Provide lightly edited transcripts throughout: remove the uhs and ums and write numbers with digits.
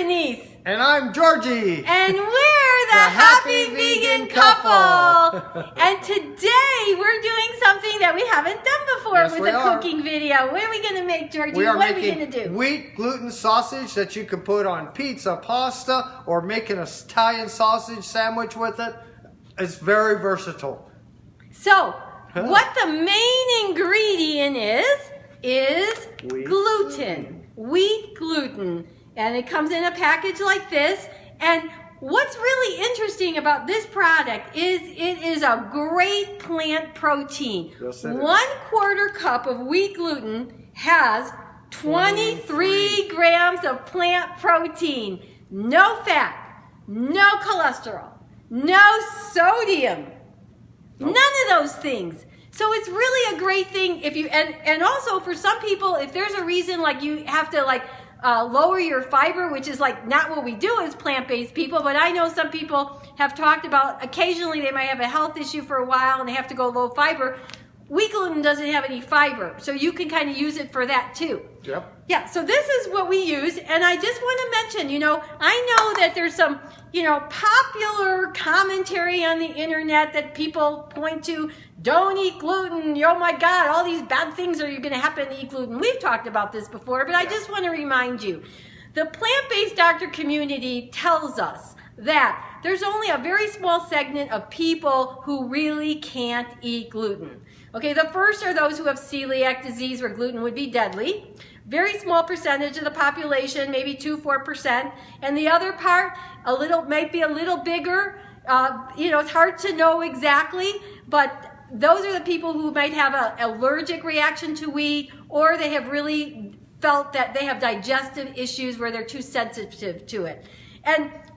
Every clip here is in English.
Denise. And I'm Georgie. And we're the Happy Vegan Couple. And today we're doing something that we haven't done before with a cooking video. What are we going to make, Georgie? What are we going to do? Wheat gluten sausage that you can put on pizza, pasta, or make an Italian sausage sandwich with it. It's very versatile. So, what the main ingredient is gluten. Wheat gluten. And it comes in a package like this. And what's really interesting about this product is it is a great plant protein. Yes, it is. 1/4 cup of wheat gluten has 23 grams of plant protein. No fat, no cholesterol, no sodium, none of those things. So it's really a great thing if you, and also for some people, if there's a reason like you have to lower your fiber, which is like not what we do as plant-based people, but I know some people have talked about occasionally they might have a health issue for a while and they have to go low fiber. Wheat gluten doesn't have any fiber, so you can kind of use it for that too. Yep. Yeah, so this is what we use, and I just want to mention, I know that there's some, popular commentary on the internet that people point to, don't eat gluten, oh my God, all these bad things are going to happen to eat gluten. We've talked about this before, but I just want to remind you, the plant-based doctor community tells us that there's only a very small segment of people who really can't eat gluten. Okay, the first are those who have celiac disease where gluten would be deadly. Very small percentage of the population, maybe 2-4%. And the other part, might be a little bigger. It's hard to know exactly, but those are the people who might have an allergic reaction to wheat, or they have really felt that they have digestive issues where they're too sensitive to it.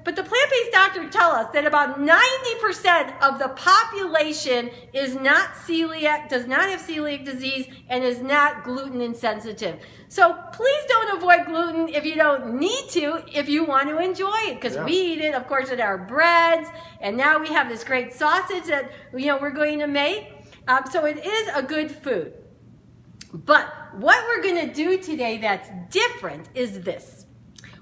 But the plant-based doctors tell us that about 90% of the population is not celiac, does not have celiac disease, and is not gluten insensitive. So please don't avoid gluten if you don't need to, if you want to enjoy it, because we eat it, of course, in our breads, and now we have this great sausage that we're going to make. So it is a good food. But what we're going to do today that's different is this.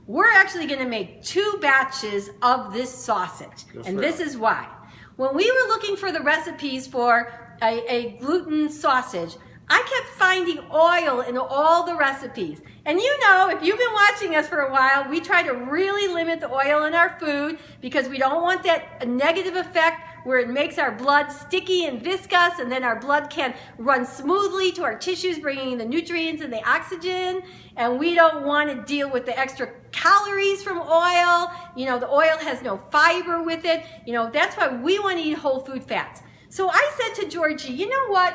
We're actually going to make 2 batches of this sausage. And this is why. When we were looking for the recipes for a gluten sausage, I kept finding oil in all the recipes. And if you've been watching us for a while, we try to really limit the oil in our food because we don't want that negative effect where it makes our blood sticky and viscous, and then our blood can run smoothly to our tissues, bringing the nutrients and the oxygen. And we don't want to deal with the extra calories from oil. The oil has no fiber with it. That's why we want to eat whole food fats. So I said to Georgie, you know what?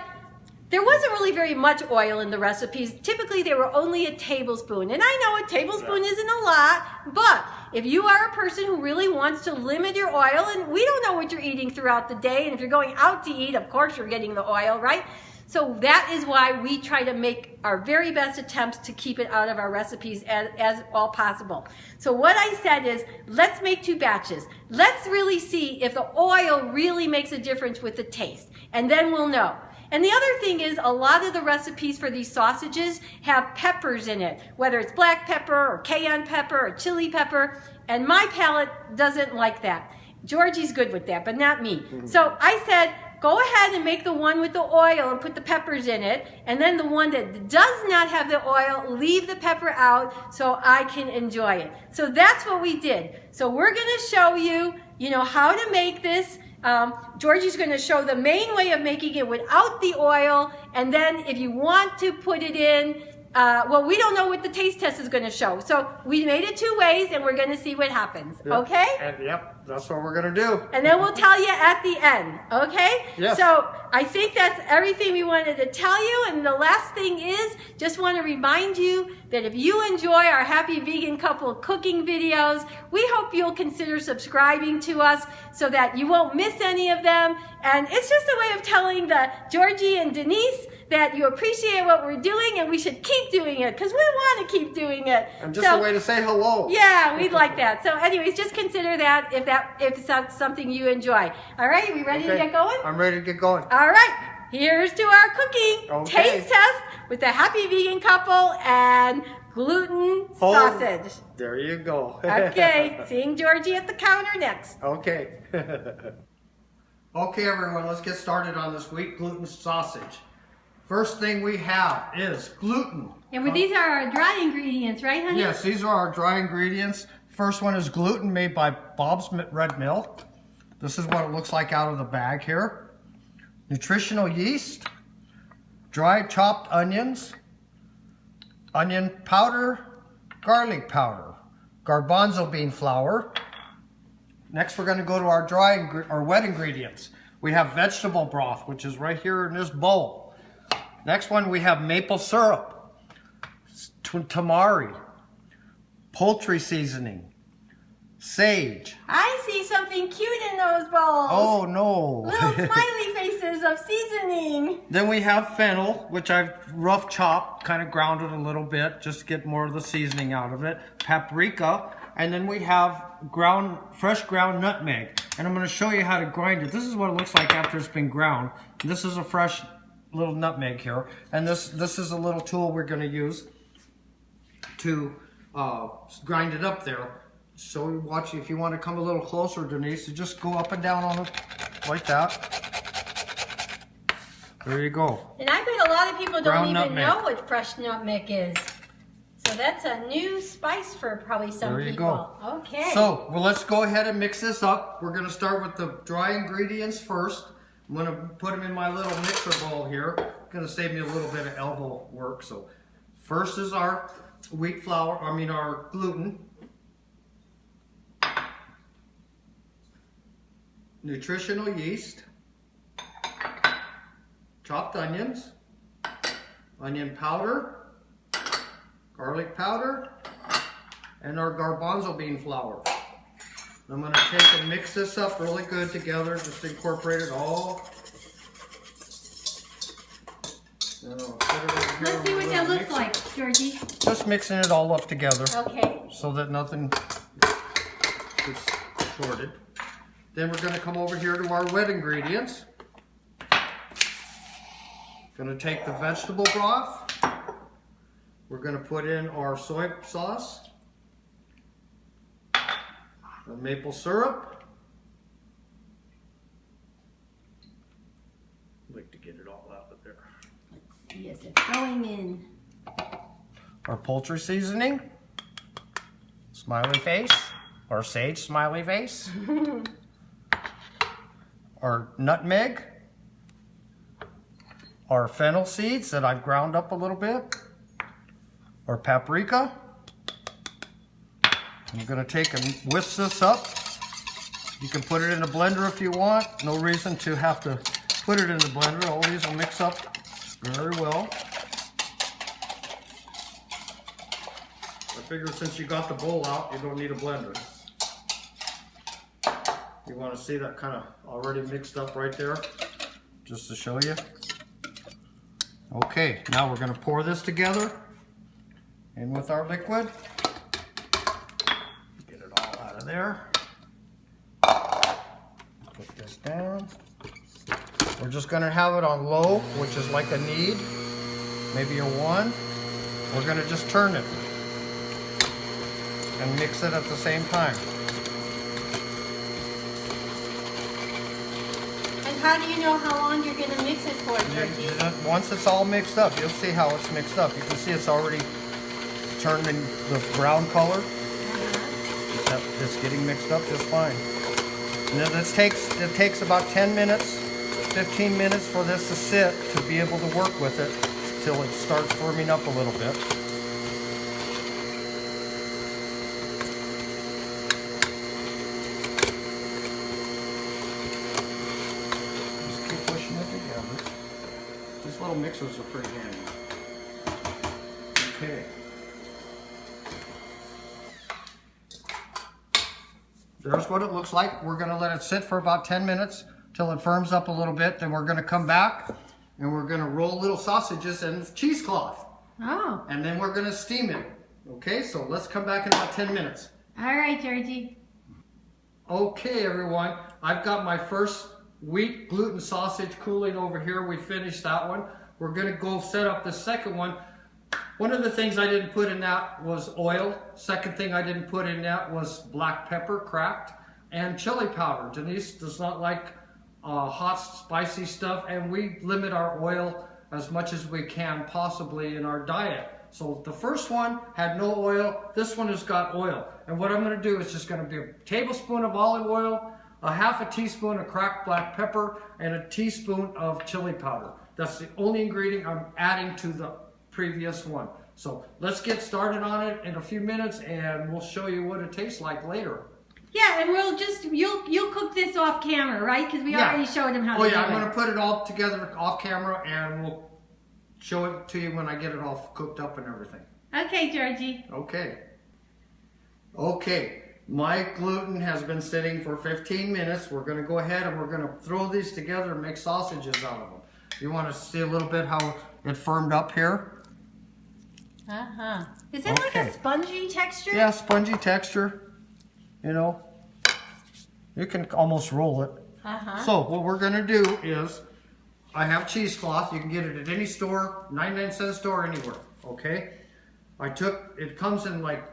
There wasn't really very much oil in the recipes. Typically, they were only a tablespoon. And I know a tablespoon isn't a lot, but if you are a person who really wants to limit your oil, and we don't know what you're eating throughout the day, and if you're going out to eat, of course you're getting the oil, right? So that is why we try to make our very best attempts to keep it out of our recipes as all possible. So what I said is, let's make 2 batches. Let's really see if the oil really makes a difference with the taste, and then we'll know. And the other thing is, a lot of the recipes for these sausages have peppers in it, whether it's black pepper or cayenne pepper or chili pepper, and my palate doesn't like that. Georgie's good with that, but not me. So I said, go ahead and make the one with the oil and put the peppers in it, and then the one that does not have the oil, leave the pepper out so I can enjoy it. So that's what we did. So we're going to show you, how to make this. Georgie's going to show the main way of making it without the oil, and then if you want to put it in, we don't know what the taste test is going to show. So we made it 2 ways, and we're going to see what happens. Okay? And that's what we're going to do. And then we'll tell you at the end. Okay? Yes. So I think that's everything we wanted to tell you. And the last thing is, just want to remind you that if you enjoy our Happy Vegan Couple cooking videos, we hope you'll consider subscribing to us so that you won't miss any of them. And it's just a way of telling Georgie and Denise that you appreciate what we're doing and we should keep doing it because we want to keep doing it. And just a way to say hello. Yeah, we'd like that. So anyways, just consider that if that's something you enjoy. All right, we ready to get going? I'm ready to get going. All right, here's to our cooking taste test with the Happy Vegan Couple and gluten sausage. There you go. Okay, seeing Georgie at the counter next. Okay. Okay, everyone, let's get started on this wheat gluten sausage. First thing we have is gluten. And these are our dry ingredients, right, honey? Yes, these are our dry ingredients. First one is gluten made by Bob's Red Mill. This is what it looks like out of the bag here. Nutritional yeast, dry chopped onions, onion powder, garlic powder, garbanzo bean flour. Next, we're going to go to our wet ingredients. We have vegetable broth, which is right here in this bowl. Next one, we have maple syrup, tamari, poultry seasoning, sage. I see something cute in those bowls. Oh no. Little smiley faces of seasoning. Then we have fennel, which I've rough chopped, kind of ground it a little bit, just to get more of the seasoning out of it. Paprika. And then we have fresh ground nutmeg. And I'm going to show you how to grind it. This is what it looks like after it's been ground. This is a fresh little nutmeg here. And this is a little tool we're going to use to grind it up there. So watch, if you want to come a little closer, Denise, you just go up and down on it like that. There you go. And I bet a lot of people don't even know what fresh nutmeg is. So that's a new spice for probably some people. There you go. Okay. So, well, let's go ahead and mix this up. We're going to start with the dry ingredients first. I'm going to put them in my little mixer bowl here. It's going to save me a little bit of elbow work. So, first is our wheat flour, our gluten. Nutritional yeast. Chopped onions. Onion powder. Garlic powder, and our garbanzo bean flour. I'm going to take and mix this up really good together, just incorporate it all. Let's see what that looks like, Georgie. Just mixing it all up together. Okay. So that nothing gets shorted. Then we're going to come over here to our wet ingredients. Going to take the vegetable broth. We're going to put in our soy sauce, the maple syrup. I'd like to get it all out of there. Let's see, is it going in? Our poultry seasoning, smiley face, or sage smiley face. Our nutmeg, our fennel seeds that I've ground up a little bit. Or paprika. I'm going to take and whisk this up. You can put it in a blender if you want. No reason to have to put it in the blender. All these will mix up very well. I figure since you got the bowl out, you don't need a blender. You want to see that kind of already mixed up right there, just to show you. Okay, now we're going to pour this together. In with our liquid. Get it all out of there. Put this down. We're just going to have it on low, which is like a knead, maybe a 1. We're going to just turn it and mix it at the same time. And how do you know how long you're going to mix it for, Georgie? Once it's all mixed up, you'll see how it's mixed up. You can see it's already turned in the brown color. It's getting mixed up just fine. And then it takes about 10 minutes, 15 minutes for this to sit to be able to work with it till it starts firming up a little bit. Just keep pushing it together. These little mixers are pretty handy. Okay. There's what it looks like. We're going to let it sit for about 10 minutes till it firms up a little bit. Then we're going to come back and we're going to roll little sausages in cheesecloth. Oh. And then we're going to steam it. Okay, so let's come back in about 10 minutes. All right, Georgie. Okay, everyone. I've got my first wheat gluten sausage cooling over here. We finished that one. We're going to go set up the second one. One of the things I didn't put in that was oil. Second thing I didn't put in that was black pepper cracked and chili powder. Denise does not like hot, spicy stuff, and we limit our oil as much as we can possibly in our diet. So the first one had no oil. This one has got oil. And what I'm going to do is just going to be a tablespoon of olive oil, a half a teaspoon of cracked black pepper, and a teaspoon of chili powder. That's the only ingredient I'm adding to the previous one. So let's get started on it in a few minutes, and we'll show you what it tastes like later. Yeah, and we'll just, you'll cook this off camera, right? Because we already showed him how to do it. Oh yeah, I'm going to put it all together off camera, and we'll show it to you when I get it all cooked up and everything. Okay, Georgie. Okay. Okay, my gluten has been sitting for 15 minutes. We're going to go ahead and we're going to throw these together and make sausages out of them. You want to see a little bit how it firmed up here? Uh-huh. Is it like a spongy texture? Yeah, spongy texture. You know, you can almost roll it. Uh-huh. So what we're going to do is, I have cheesecloth. You can get it at any store, 99-cent store, anywhere. Okay? It comes in like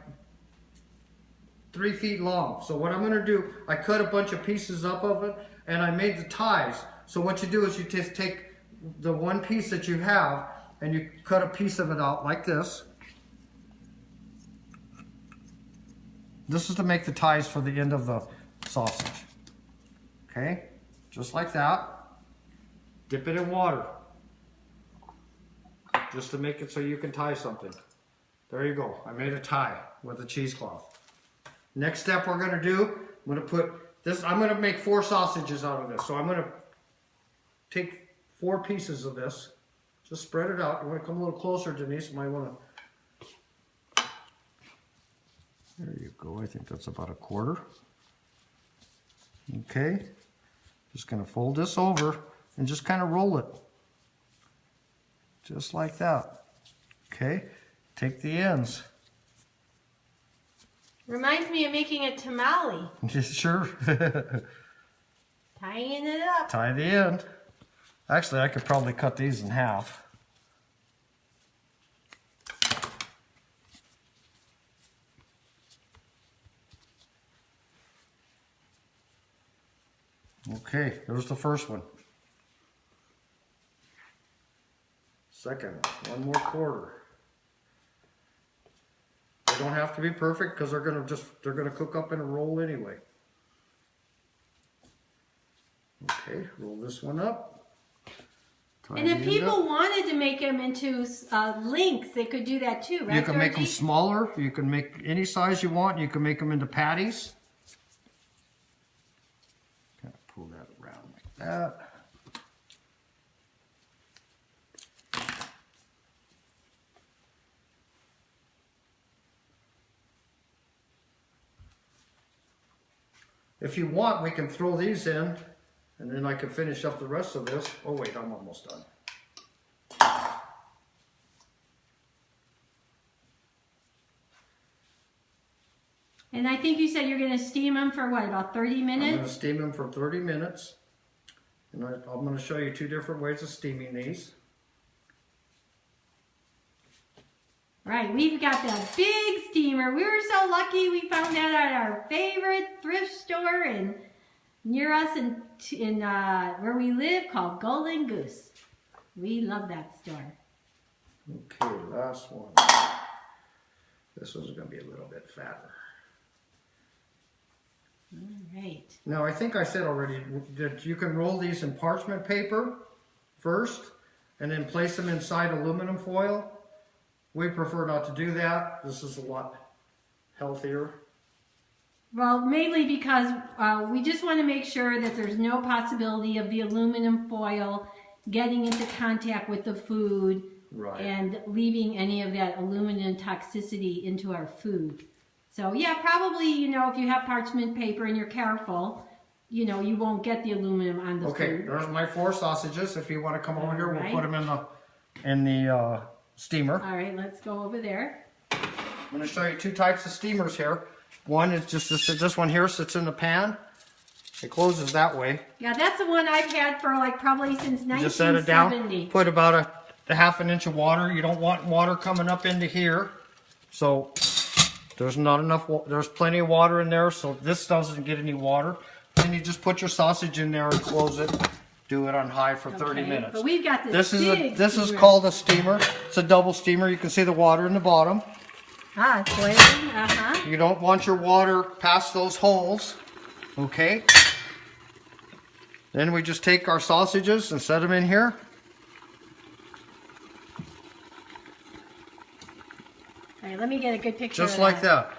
3 feet long. So what I'm going to do, I cut a bunch of pieces up of it, and I made the ties. So what you do is you just take the one piece that you have, and you cut a piece of it out like this. This is to make the ties for the end of the sausage. Okay? Just like that. Dip it in water. Just to make it so you can tie something. There you go. I made a tie with a cheesecloth. Next step we're going to do, I'm going to put this, I'm going to make 4 sausages out of this. So I'm going to take 4 pieces of this. Just spread it out. You want to come a little closer, Denise? You might want to. There you go. I think that's about 1/4. Okay. Just going to fold this over and just kind of roll it. Just like that. Okay. Take the ends. Reminds me of making a tamale. Sure. Tying it up. Tie the end. Actually, I could probably cut these in half. Okay, there's the first one. Second one more 1/4. They don't have to be perfect because they're gonna cook up in a roll anyway. Okay, roll this one up. And if people wanted to make them into links, they could do that too, right, You can make them Georgie? smaller. You can make any size you want. You can make them into patties. Kind of pull that around like that. If you want, we can throw these in, and then I can finish up the rest of this. Oh wait, I'm almost done. And I think you said you're going to steam them for what, about 30 minutes? I'm going to steam them for 30 minutes. And I'm going to show you 2 different ways of steaming these. Right, we've got that big steamer. We were so lucky we found that at our favorite thrift store near us in where we live, called Golden Goose. We love that store. Okay, last one. This one's going to be a little bit fatter. All right. Now, I think I said already that you can roll these in parchment paper first, and then place them inside aluminum foil. We prefer not to do that. This is a lot healthier. Well, mainly because we just want to make sure that there's no possibility of the aluminum foil getting into contact with the food and leaving any of that aluminum toxicity into our food. So yeah, probably, you know, if you have parchment paper and you're careful, you know, you won't get the aluminum on the food. Okay, there's my 4 sausages. If you want to come over here, we'll put them in the steamer. All right, let's go over there. I'm going to show you 2 types of steamers here. One is just this one here sits in the pan. It closes that way. Yeah, that's the one I've had for like probably since 1970. Just set it down. Put about a half an inch of water. You don't want water coming up into here. So there's not enough, there's plenty of water in there, so this doesn't get any water. Then you just put your sausage in there and close it. Do it on high for 30 minutes. But we've got this is called a steamer. It's a double steamer. You can see the water in the bottom. Ah, it's boiling. You don't want your water past those holes. Okay. Then we just take our sausages and set them in here. All right, let me get a good picture. Just like that.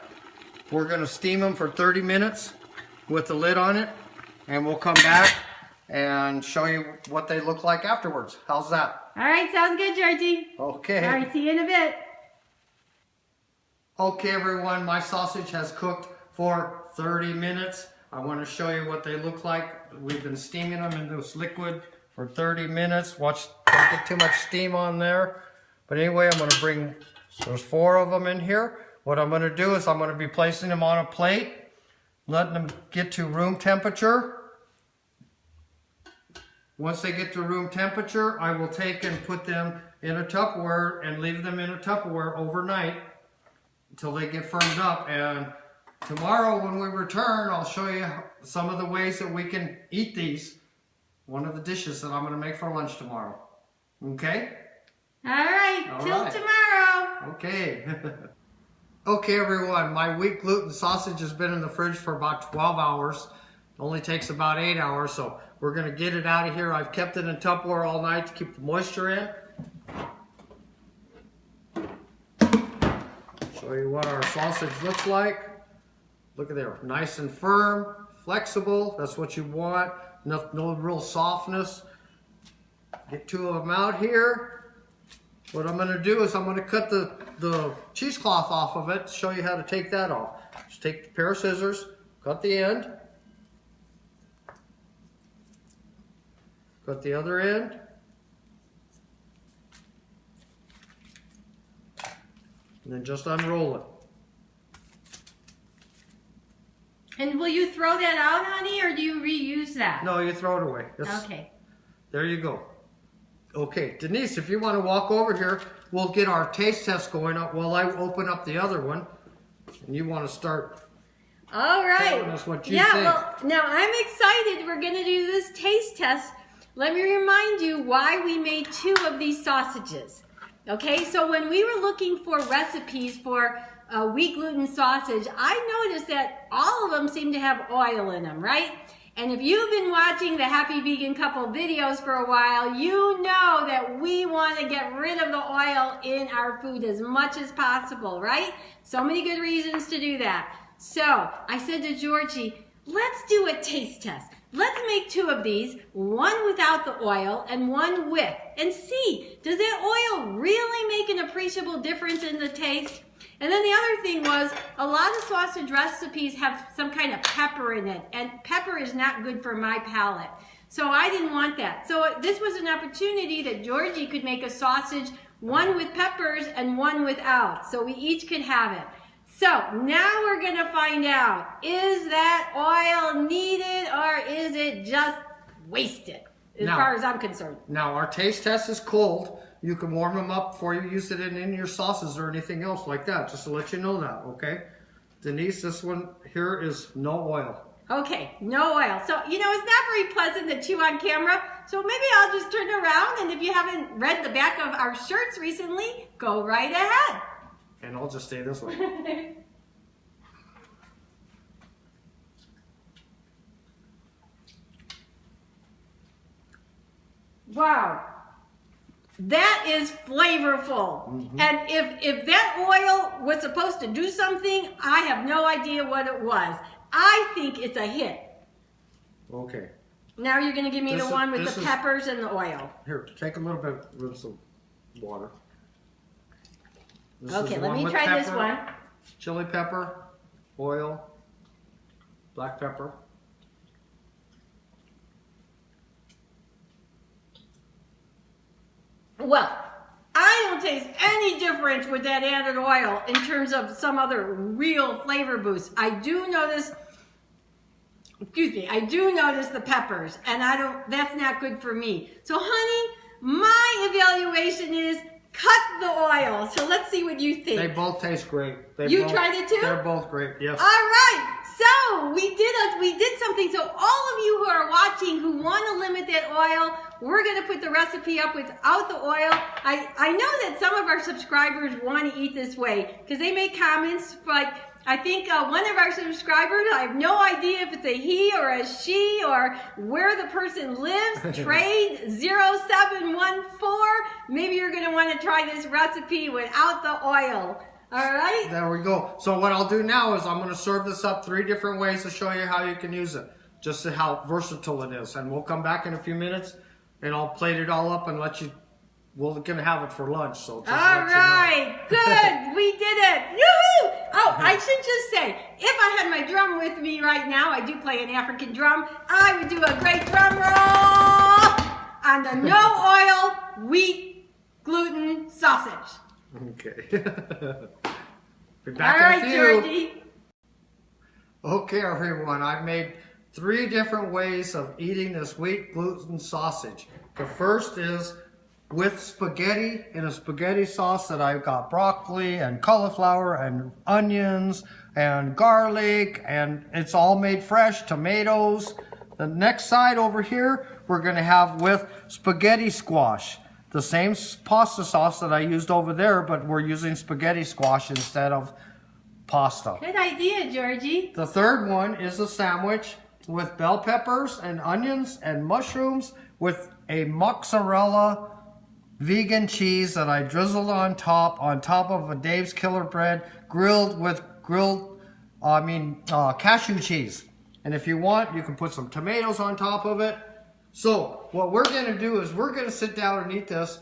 We're going to steam them for 30 minutes with the lid on it, and we'll come back and show you what they look like afterwards. How's that? All right, sounds good, Georgie. Okay. All right, see you in a bit. Okay, everyone, my sausage has cooked for 30 minutes. I want to show you what they look like. We've been steaming them in this liquid for 30 minutes. Watch, don't get too much steam on there. But anyway, I'm going to bring, there's 4 of them in here. What I'm going to do is I'm going to be placing them on a plate, letting them get to room temperature. Once they get to room temperature, I will take and put them in a Tupperware and leave them in a Tupperware overnight until they get firmed up. And tomorrow when we return, I'll show you some of the ways that we can eat these. One of the dishes that I'm going to make for lunch tomorrow. Okay? All right, till tomorrow. Okay. Okay, everyone, my wheat gluten sausage has been in the fridge for about 12 hours. It only takes about 8 hours, so we're going to get it out of here. I've kept it in Tupperware all night to keep the moisture in. Show you what our sausage looks like. Look at there, nice and firm, flexible. That's what you want. No real softness. Get 2 of them out here. What I'm going to do is I'm going to cut the cheesecloth off of it to show you how to take that off. Just take a pair of scissors, cut the end. Cut the other end. And then just unroll it. And will you throw that out, honey, or do you reuse that? No, you throw it away. Okay. There you go. Okay, Denise, if you want to walk over here, we'll get our taste test going up while I open up the other one. And you want to start all right. telling us what you think. Well, now I'm excited. We're going to do this taste test. Let me remind you why we made 2 of these sausages. Okay, so when we were looking for recipes for wheat gluten sausage, I noticed that all of them seem to have oil in them, right? And if you've been watching the Happy Vegan Couple videos for a while, you know that we want to get rid of the oil in our food as much as possible, right? So many good reasons to do that. So I said to Georgie, let's do a taste test. Let's make 2 of these, one without the oil and one with, and see, does that oil really make an appreciable difference in the taste? And then the other thing was, a lot of sausage recipes have some kind of pepper in it, and pepper is not good for my palate. So I didn't want that. So this was an opportunity that Georgie could make a sausage, one with peppers and one without. So we each could have it. So now we're going to find out, is that oil needed or is it just wasted, as far as I'm concerned? Now, our taste test is cold. You can warm them up before you use it in your sauces or anything else like that, just to let you know that, okay? Denise, this one here is no oil. Okay, no oil. So, you know, it's not very pleasant to chew on camera, so maybe I'll just turn around, and if you haven't read the back of our shirts recently, go right ahead. And I'll just stay this way. Wow. That is flavorful. Mm-hmm. And if that oil was supposed to do something, I have no idea what it was. I think it's a hit. Okay. Now you're going to give me the one with the peppers and the oil. Here, take a little bit of some water. Okay, let me try this one. Chili pepper, oil, black pepper. Well, I don't taste any difference with that added oil in terms of some other real flavor boost. I do notice, I do notice the peppers, and that's not good for me. So honey, My evaluation is cut the oil. So let's see what you think. They both taste great. You tried it too? They're both great, yes. All right. So we did something. So all of you who are watching who want to limit that oil, we're going to put the recipe up without the oil. I know that some of our subscribers want to eat this way because they make comments like, I think one of our subscribers, I have no idea if it's a he or a she or where the person lives, trade 0714. Maybe you're going to want to try this recipe without the oil. All right? There we go. So what I'll do now is I'm going to serve this up 3 different ways to show you how you can use it. Just to how versatile it is. And we'll come back in a few minutes and I'll plate it all up and let you, we're going to have it for lunch. So just all let right, you know. good. We did it. Yoo-hoo! Oh, I should just say, if I had my drum with me right now, I do play an African drum, I would do a great drum roll on the no oil, wheat, gluten sausage. Okay. Be back all in right, a few. Georgie. Okay, everyone. I've made 3 different ways of eating this wheat gluten sausage. The first is with spaghetti in a spaghetti sauce that I've got broccoli and cauliflower and onions and garlic, and it's all made fresh, tomatoes. The next side over here, we're going to have with spaghetti squash. The same pasta sauce that I used over there, but we're using spaghetti squash instead of pasta. Good idea, Georgie. The third one is a sandwich with bell peppers and onions and mushrooms with a mozzarella vegan cheese that I drizzled on top of a Dave's Killer Bread, grilled with cashew cheese. And if you want, you can put some tomatoes on top of it. So what we're going to do is we're going to sit down and eat this.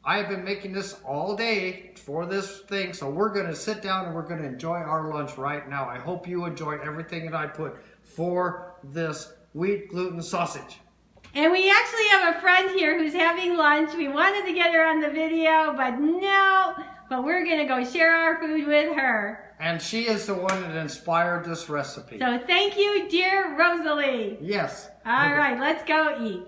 I have been making this all day for this thing, so we're going to sit down and we're going to enjoy our lunch right now. I hope you enjoyed everything that I put for this wheat gluten sausage. And we actually have a friend here who's having lunch. We wanted to get her on the video, but no. But we're going to go share our food with her. And she is the one that inspired this recipe. So thank you, dear Rosalie. Yes. All right, let's go eat.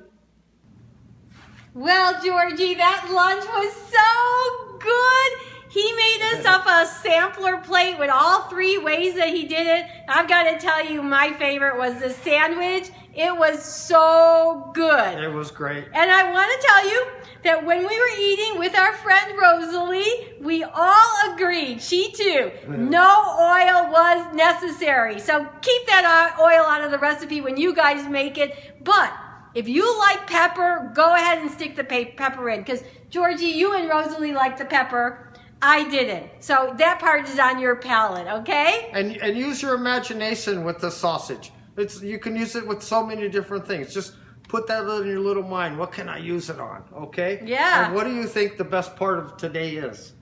Well, Georgie, that lunch was so good. He made us up a sampler plate with all 3 ways that he did it. I've got to tell you, my favorite was the sandwich. It was so good. It was great. And I want to tell you that when we were eating with our friend Rosalie, we all agreed, she too, no oil was necessary. So keep that oil out of the recipe when you guys make it. But if you like pepper, go ahead and stick the pepper in. Because Georgie, you and Rosalie like the pepper. I didn't. So that part is on your palate, okay? And use your imagination with the sausage. You can use it with so many different things. Just put that in your little mind. What can I use it on? Okay? Yeah. And what do you think the best part of today is?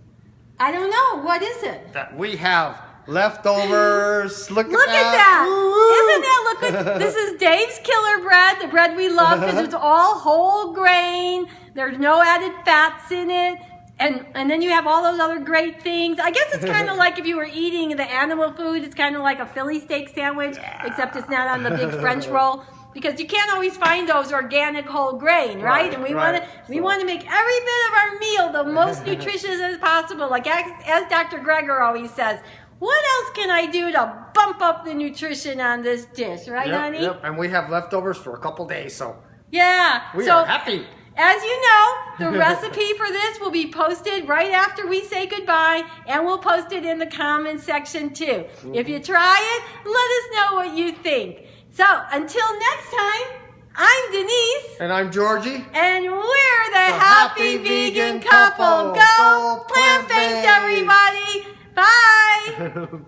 I don't know. What is it? That we have leftovers. Look at that. Woo-hoo. Isn't that, look, this is Dave's Killer Bread, the bread we love because it's all whole grain. There's no added fats in it. And then you have all those other great things. I guess it's kind of like if you were eating the animal food, it's kind of like a Philly steak sandwich, except it's not on the big French roll. Because you can't always find those organic whole grain, right? And we want to make every bit of our meal the most nutritious as possible. Like as Dr. Greger always says, what else can I do to bump up the nutrition on this dish, right, honey? Yep, and we have leftovers for a couple days, so yeah, we are happy. As you know, the recipe for this will be posted right after we say goodbye, and we'll post it in the comments section too. If you try it, let us know what you think. So, until next time, I'm Denise. And I'm Georgie. And we're the Happy Vegan Couple. Go plant-based, everybody. Bye.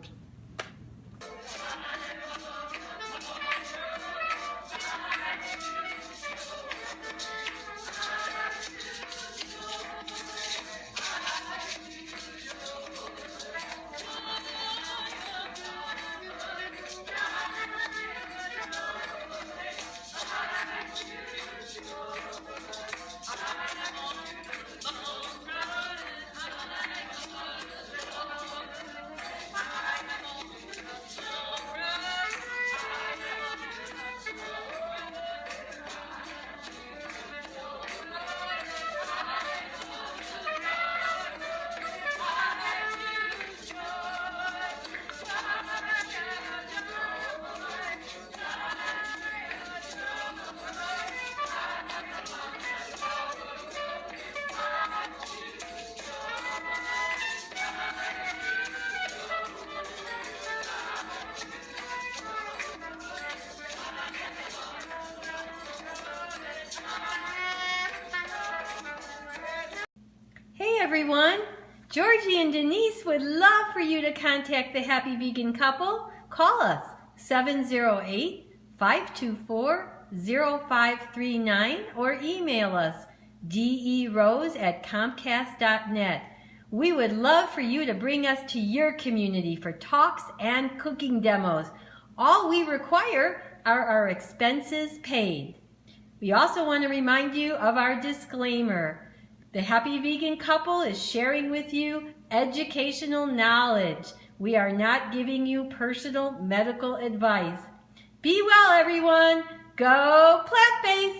Georgie and Denise would love for you to contact the Happy Vegan couple. Call us 708-524-0539 or email us derose@comcast.net. We would love for you to bring us to your community for talks and cooking demos. All we require are our expenses paid. We also want to remind you of our disclaimer. The Happy Vegan couple is sharing with you educational knowledge. We are not giving you personal medical advice. Be well, everyone. Go plant-based.